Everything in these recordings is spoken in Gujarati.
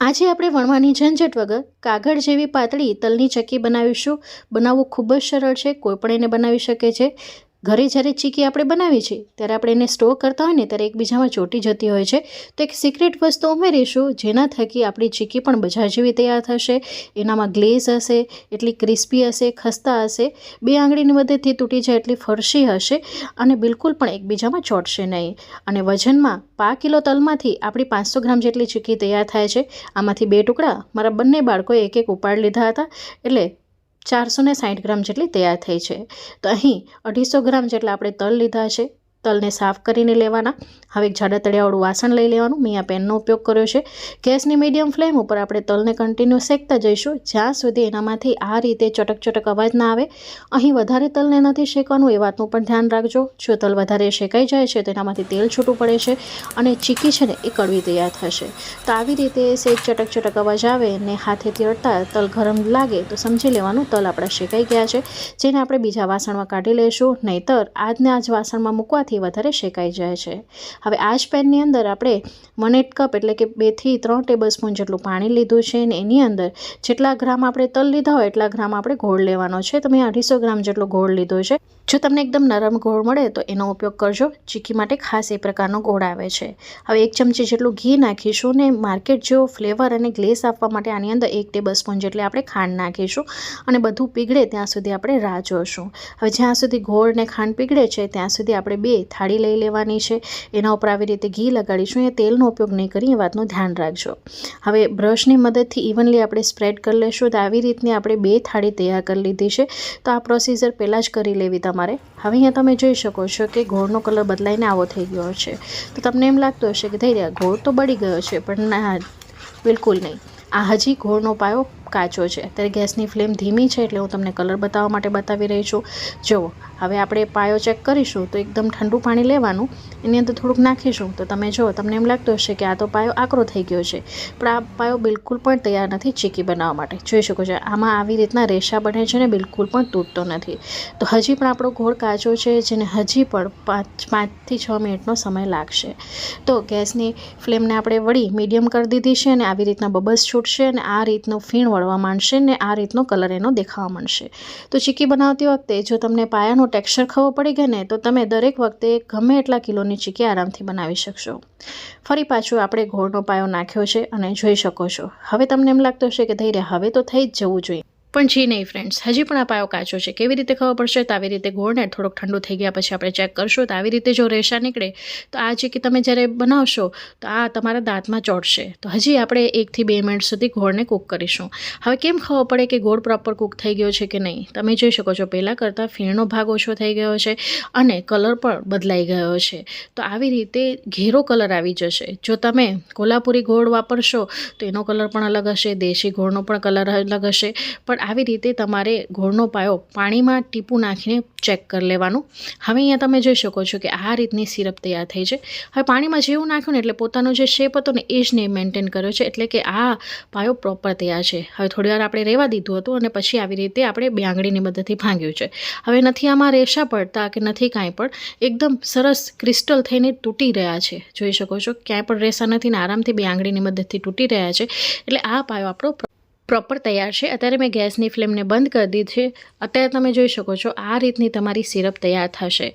આજે આપણે વણવાની ઝંઝટ વગર કાગળ જેવી પાતળી તલની ચક્કી બનાવીશું. બનાવવું ખૂબ જ સરળ છે, કોઈ પણ એને બનાવી શકે છે. ઘરે જ્યારે ચીકી આપણે બનાવી છે ત્યારે આપણે એને સ્ટોર કરતા હોય ને ત્યારે એકબીજામાં ચોંટી જતી હોય છે. તો એક સિક્રેટ વસ્તુ ઉમેરીશું જેના થકી આપણી ચીકી પણ બજાર જેવી તૈયાર થશે. એનામાં ગ્લેઝ હશે, એટલી ક્રિસ્પી હશે, ખસ્તા હશે, બે આંગળીની મદદથી તૂટી જાય એટલી ફરસી હશે અને બિલકુલ પણ એકબીજામાં ચોંટશે નહીં. અને વજનમાં 5 કિલો તલમાંથી આપણી 500 ગ્રામ જેટલી ચીકી તૈયાર થાય છે. આમાંથી 2 ટુકડા મારા બંને બાળકોએ એક ઉપાડ લીધા હતા, એટલે 460 ગ્રામ જેટલી તૈયાર થઈ છે. તો અહીં 250 ગ્રામ જેટલા આપણે તલ લીધા છે. તલને સાફ કરીને લેવાના. હવે એક જાડા તળિયાવાળું વાસણ લઈ લેવાનું. મેં આ પેનનો ઉપયોગ કર્યો છે. ગેસની મીડિયમ ફ્લેમ ઉપર આપણે તલને કન્ટિન્યુ શેકતા જઈશું જ્યાં સુધી એનામાંથી આ રીતે ચટક ચટક અવાજ ના આવે. અહીં વધારે તલને નથી શેકવાનું, એ વાતનું પણ ધ્યાન રાખજો. જો તલ વધારે શેકાઈ જાય છે તો એનામાંથી તેલ છૂટું પડે છે અને ચીકી છે ને એ કડવી તૈયાર થશે. તો આવી રીતે સેજ ચટક ચટક અવાજ આવે ને હાથેથી અડતા તલ ગરમ લાગે તો સમજી લેવાનું તલ આપણા શેકાઈ ગયા છે, જેને આપણે બીજા વાસણમાં કાઢી લઈશું. નહીંતર આજને આ જ વાસણમાં મૂકવાથી વધારે શેકાઈ જાય છે. હવે આ જ પેનની અંદર આપણે 1/8 કપ એટલે કે 2 થી 3 ટેબલ સ્પૂન જેટલું પાણી લીધું છે અને એની અંદર જેટલા ગ્રામ આપણે તલ લીધા હોય એટલા ગ્રામ આપણે ગોળ લેવાનો છે. તો મેં 250 ગ્રામ જેટલો ગોળ લીધો છે. જો તમને એકદમ નરમ ગોળ મળે તો એનો ઉપયોગ કરજો. ચીકી માટે ખાસ એ પ્રકારનો ગોળ આવે છે. હવે 1 ચમચી જેટલું ઘી નાખીશું ને માર્કેટ જેવો ફ્લેવર અને ગ્લેસ આપવા માટે આની અંદર 1 ટેબલ સ્પૂન જેટલી આપણે ખાંડ નાખીશું અને બધું પીગળે ત્યાં સુધી આપણે રાહ જોઈશું. હવે જ્યાં સુધી ગોળ ને ખાંડ પીગળે છે ત્યાં સુધી આપણે 2 થાળી લઈ લેવાની છે. એના ઉપર આવી રીતે ઘી લગાડીશું. એ તેલનો ઉપયોગ નહીં કરીએ, એ વાતનું ધ્યાન રાખજો. હવે બ્રશની મદદથી ઇવનલી આપણે સ્પ્રેડ કરી લઈશું. તો આવી રીતની આપણે 2 થાળી તૈયાર કરી લીધી છે. તો આ પ્રોસીજર પહેલાં જ કરી લેવી તમારે. હવે અહીંયા તમે જોઈ શકો છો કે ગોળનો કલર બદલાઈને આવો થઈ ગયો છે. તો તમને એમ લાગતું હશે કે થઈ રહ્યા ગોળ તો બળી ગયો છે, પણ ના, બિલકુલ નહીં. આ હજી ગોળનો પાયો કાચો છે. અત્યારે ગેસની ફ્લેમ ધીમી છે એટલે હું તમને કલર બતાવવા માટે બતાવી રહી છું. જુઓ, હવે આપણે પાયો ચેક કરીશું તો એકદમ ઠંડુ પાણી લેવાનું, એની અંદર થોડુંક નાખીશું તો તમે જુઓ, તમને એમ લાગતું હશે કે આ તો પાયો આકરો થઈ ગયો છે, પણ આ પાયો બિલકુલ પણ તૈયાર નથી ચીકી બનાવવા માટે. જોઈ શકો છો આમાં આવી રીતના રેશા બને છે ને બિલકુલ પણ તૂટતો નથી. તો હજી પણ આપણો ગોળ કાચો છે, જેને હજી પણ 5 થી 6 મિનિટનો સમય લાગશે. તો ગેસની ફ્લેમને આપણે વળી મીડિયમ કરી દીધી છે અને આવી રીતના બબલ્સ છૂટશે અને આ રીતનો ફીણ વળવા માંડશે ને આ રીતનો કલર એનો દેખાવા માંડશે. તો ચીકી બનાવતી વખતે જો તમને પાયાનો ટેક્સચર ખબર પડી ગયો ને તો તમે દરેક વખતે ગમે એટલા કિલોની ચીકી આરામથી બનાવી શકશો. ફરી પાછું આપણે ગોળનો પાયો નાખ્યો છે અને જોઈ શકો છો હવે તમને એમ લાગતું હશે કે થઈ રહ્યા હવે તો થઈ જ જવું જોઈએ, પણ જી નહીં ફ્રેન્ડ્સ, હજી પણ આ પાયો કાચો છે. કેવી રીતે ખબર પડશે? તો આવી રીતે ગોળને થોડોક ઠંડુ થઈ ગયા પછી આપણે ચેક કરશું. તો આવી રીતે જો રેશા નીકળે તો આ ચીકી તમે જ્યારે બનાવશો તો આ તમારા દાંતમાં ચોંટશે. તો હજી આપણે 1 થી 2 મિનિટ સુધી ગોળને કૂક કરીશું. હવે કેમ ખબર પડે કે ગોળ પ્રોપર કૂક થઈ ગયો છે કે નહીં? તમે જોઈ શકો છો પહેલાં કરતાં ફીણનો ભાગ ઓછો થઈ ગયો છે અને કલર પણ બદલાઈ ગયો છે. તો આવી રીતે ઘેરો કલર આવી જશે. જો તમે કોલ્હાપુરી ગોળ વાપરશો તો એનો કલર પણ અલગ હશે, દેશી ગોળનો પણ કલર અલગ હશે. પણ આવી રીતે તમારે ગોળનો પાયો પાણીમાં ટીપું નાખીને ચેક કરી લેવાનું. હવે અહીંયા તમે જોઈ શકો છો કે આ રીતની સિરપ તૈયાર થઈ છે. હવે પાણીમાં જેવું નાખ્યું ને એટલે પોતાનો જે શેપ હતો ને એ જ ને મેન્ટેન કર્યો છે, એટલે કે આ પાયો પ્રોપર તૈયાર છે. હવે થોડી વાર આપણે રહેવા દીધું હતું અને પછી આવી રીતે આપણે 2 આંગળીની મદદથી ભાંગ્યું છે. હવે નથી આમાં રેશા પડતા કે નથી કાંઈ પણ, એકદમ સરસ ક્રિસ્ટલ થઈને તૂટી રહ્યા છે. જોઈ શકો છો ક્યાંય પણ રેશા નથી ને આરામથી 2 આંગળીની મદદથી તૂટી રહ્યા છે. એટલે આ પાયો આપણો પ્રોપર તૈયાર છે. અત્યારે મેં ગેસની ફ્લેમને બંધ કરી દીધી છે. અત્યારે તમે જોઈ શકો છો આ રીતની તમારી સિરપ તૈયાર થશે.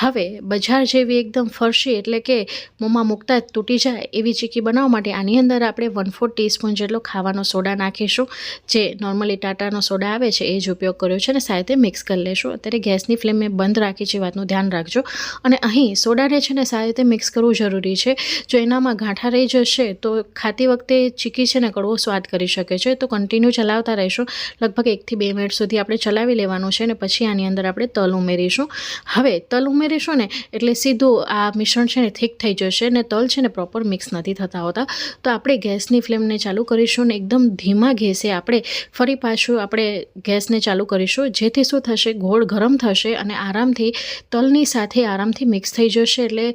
હવે બજાર જેવી એકદમ ફરસી એટલે કે મોંમાં મૂકતા જ તૂટી જાય એવી ચીકી બનાવવા માટે આની અંદર આપણે 1/4 ટીસ્પૂન જેટલો ખાવાનો સોડા નાખીશું. જે નોર્મલી ટાટાનો સોડા આવે છે એ જ ઉપયોગ કર્યો છે અને સાથે મિક્સ કરી લેશું. અત્યારે ગેસની ફ્લેમ મેં બંધ રાખી છે, વાતનું ધ્યાન રાખજો. અને અહીં સોડાને છે ને સારી રીતે મિક્સ કરવું જરૂરી છે. જો એનામાં ગાંઠા રહી જશે તો ખાતી વખતે ચીકી છે ને કડવો સ્વાદ કરી શકે છે. તો કન્ટિન્યુ ચલાવતા રહીશું. લગભગ 1 થી 2 મિનિટ સુધી આપણે ચલાવી લેવાનું છે અને પછી આની અંદર આપણે તલ ઉમેરીશું. હવે તલ ઉમેરીશું ને એટલે સીધું આ મિશ્રણ છે ને થીક થઈ જશે ને તલ છે ને પ્રોપર મિક્સ નથી થતા હોતા. તો આપણે ગેસની ફ્લેમને ચાલુ કરીશું ને એકદમ ધીમા ગેસે આપણે ફરી પાછું આપણે ગેસને ચાલુ કરીશું, જેથી શું થશે, ગોળ ગરમ થશે અને આરામથી તલની સાથે આરામથી મિક્સ થઈ જશે. એટલે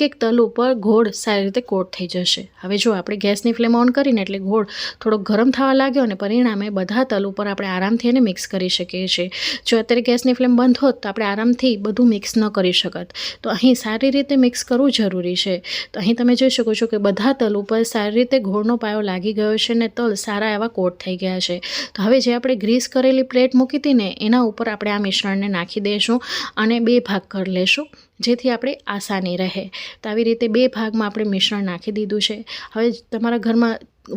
એક તલ ઉપર ગોળ સારી રીતે કોટ થઈ જશે. હવે જો આપણે ગેસની ફ્લેમ ઓન કરીને એટલે ગોળ થોડો ગરમ થવા લાગ્યો અને અને પરિણામે બધા તલ ઉપર આપણે આરામથી એને મિક્સ કરી શકીએ છીએ. જો અત્યારે ગેસની ફ્લેમ બંધ હોત તો આપણે આરામથી બધું મિક્સ ન કરી શકત. તો અહીં સારી રીતે મિક્સ કરવું જરૂરી છે. તો અહીં તમે જોઈ શકો છો કે બધા તલ ઉપર સારી રીતે ગોળનો પાયો લાગી ગયો છે અને તલ સારા એવા કોટ થઈ ગયા છે. તો હવે જે આપણે ગ્રીસ કરેલી પ્લેટ મૂકી હતી ને એના ઉપર આપણે આ મિશ્રણને નાખી દઈશું અને 2 ભાગ કરી લેશું, જેથી આપણે આસાની રહે. તો આવી રીતે 2 ભાગમાં આપણે મિશ્રણ નાખી દીધું છે. હવે તમારા ઘરમાં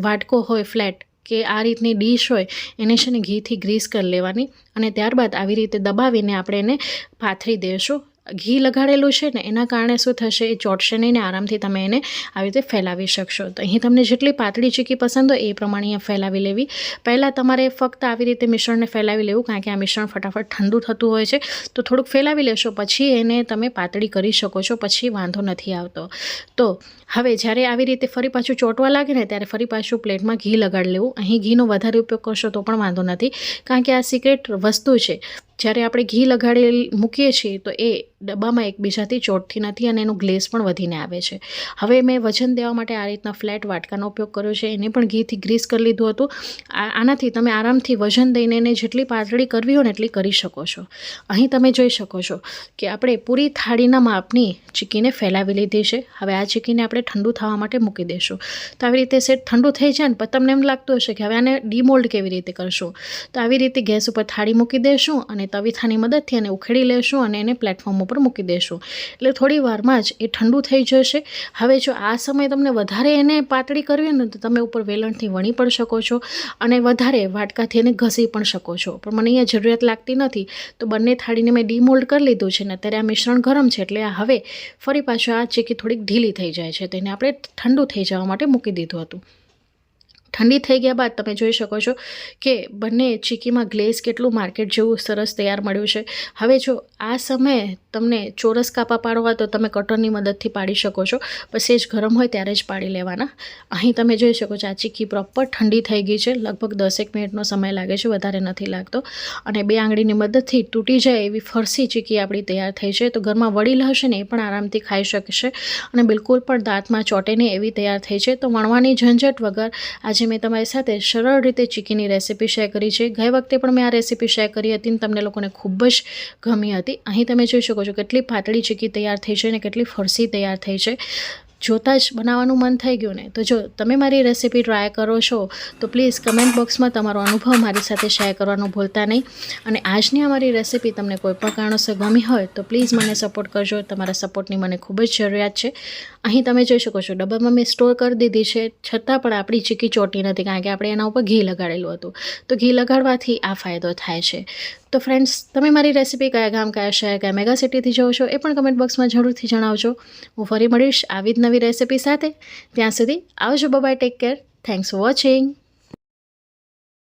વાટકો હોય ફ્લેટ કે આ રીતની ડીશ હોય એને છે ને ઘીથી ગ્રીસ કરી લેવાની અને ત્યારબાદ આવી રીતે દબાવીને આપણે એને પાથરી દઈશું. ઘી લગાડેલું છે ને એના કારણે શું થશે, એ ચોટશે નહીં ને આરામથી તમે એને આવી રીતે ફેલાવી શકશો. તો અહીં તમને જેટલી પાતળી ચીકી પસંદ હોય એ પ્રમાણે અહીંયા ફેલાવી લેવી. પહેલાં તમારે ફક્ત આવી રીતે મિશ્રણને ફેલાવી લેવું, કારણ કે આ મિશ્રણ ફટાફટ ઠંડુ થતું હોય છે. તો થોડુંક ફેલાવી લેશો, પછી એને તમે પાતળી કરી શકો છો, પછી વાંધો નથી આવતો. તો હવે જ્યારે આવી રીતે ફરી પાછું ચોંટવા લાગે ને ત્યારે ફરી પાછું પ્લેટમાં ઘી લગાડી લેવું. અહીં ઘીનો વધારે ઉપયોગ કરશો તો પણ વાંધો નથી, કારણ કે આ સિક્રેટ વસ્તુ છે. જ્યારે આપણે ઘી લગાડેલી મૂકીએ છીએ તો એ ડબ્બામાં એકબીજાથી ચોટતી નથી અને એનું ગ્લેઝ પણ વધીને આવે છે. હવે મેં વજન દેવા માટે આ રીતના ફ્લેટ વાટકાનો ઉપયોગ કર્યો છે. એને પણ ઘીથી ગ્રીસ કરી લીધું હતું. આનાથી તમે આરામથી વજન દઈને એને જેટલી પાતળી કરવી હોય ને એટલી કરી શકો છો. અહીં તમે જોઈ શકો છો કે આપણે પૂરી થાળીના માપની ચીકીને ફેલાવી લીધી છે. હવે આ ચીકીને આપણે ઠંડુ થવા માટે મૂકી દઈશું. તો આવી રીતે સેટ ઠંડુ થઈ જાય ને, પણ તમને એમ લાગતું હશે કે હવે આને ડીમોલ્ડ કેવી રીતે કરશું, તો આવી રીતે ગેસ ઉપર થાળી મૂકી દઈશું અને તવીથાની મદદથી એને ઉખેડી લેશું અને એને પ્લેટફોર્મ ઉપર મૂકી દેશું. એટલે થોડી વારમાં જ એ ઠંડુ થઈ જશે. હવે જો આ સમયે તમને વધારે એને પાતળી કરવી હોય ને તો તમે ઉપર વેલણથી વણી પણ શકો છો અને વધારે વાટકાથી એને ઘસી પણ શકો છો, પણ મને અહીંયા જરૂરિયાત લાગતી નથી. તો બંને થાળીને મેં ડીમોલ્ડ કરી લીધું છે ને અત્યારે આ મિશ્રણ ગરમ છે, એટલે હવે ફરી પાછું આ ચીકી થોડીક ઢીલી થઈ જાય છે. તો એને આપણે ઠંડુ થઈ જવા માટે મૂકી દીધું હતું. ઠંડી થઈ ગયા બાદ તમે જોઈ શકો છો કે બંને ચીકીમાં ગ્લેઝ કેટલું માર્કેટ જેવું સરસ તૈયાર મળ્યું છે. હવે જો આ સમયે તમને ચોરસ કાપા પાડવા તો તમે કટરની મદદથી પાડી શકો છો, બસ એ જ ગરમ હોય ત્યારે જ પાડી લેવાના. અહીં તમે જોઈ શકો છો આ ચીકી પ્રોપર ઠંડી થઈ ગઈ છે. લગભગ 10 મિનિટનો સમય લાગે છે, વધારે નથી લાગતો. અને 2 આંગળીની મદદથી તૂટી જાય એવી ફરસી ચીકી આપણી તૈયાર થઈ છે. તો ઘરમાં વડીલ હશે ને એ પણ આરામથી ખાઈ શકશે અને બિલકુલ પણ દાંતમાં ચોટે નહીં એવી તૈયાર થઈ છે. તો વણવાની ઝંઝટ વગર આજે મેં તમારી સાથે સરળ રીતે ચીકીની રેસીપી શેર કરી છે. ગઈ વખતે પણ મેં આ રેસીપી શેર કરી હતી અને તમને લોકોને ખૂબ જ ગમી હતી. અહીં તમે જોઈ શકો છો કેટલી પાતળી ચીકી તૈયાર થઈ છે અને કેટલી ફરસી તૈયાર થઈ છે. જોતાં જ બનાવવાનું મન થઈ ગયું ને. તો જો તમે મારી રેસીપી ટ્રાય કરો છો તો પ્લીઝ કમેન્ટ બોક્સમાં તમારો અનુભવ મારી સાથે શેર કરવાનું ભૂલતા નહીં. અને આજની અમારી રેસીપી તમને કોઈ પણ કારણોસર ગમી હોય તો પ્લીઝ મને સપોર્ટ કરજો. તમારા સપોર્ટની મને ખૂબ જ જરૂરિયાત છે. અહીં તમે જોઈ શકો છો ડબ્બામાં મેં સ્ટોર કરી દીધી છે, છતાં પણ આપણી ચીકી ચોટી નથી, કારણ કે આપણે એના ઉપર ઘી લગાડેલું હતું. તો ઘી લગાડવાથી આ ફાયદો થાય છે. તો ફ્રેન્ડ્સ, તમે મારી રેસીપી કયા ગામ, કયા શહેર, કયા મેગા સિટીથી જોવો છો એ પણ કમેન્ટ બોક્સમાં જરૂરથી જણાવજો. હું ફરી મળીશ આવી જ નવી રેસીપી સાથે. ત્યાં સુધી આવજો. Bye, take care. Thanks for watching.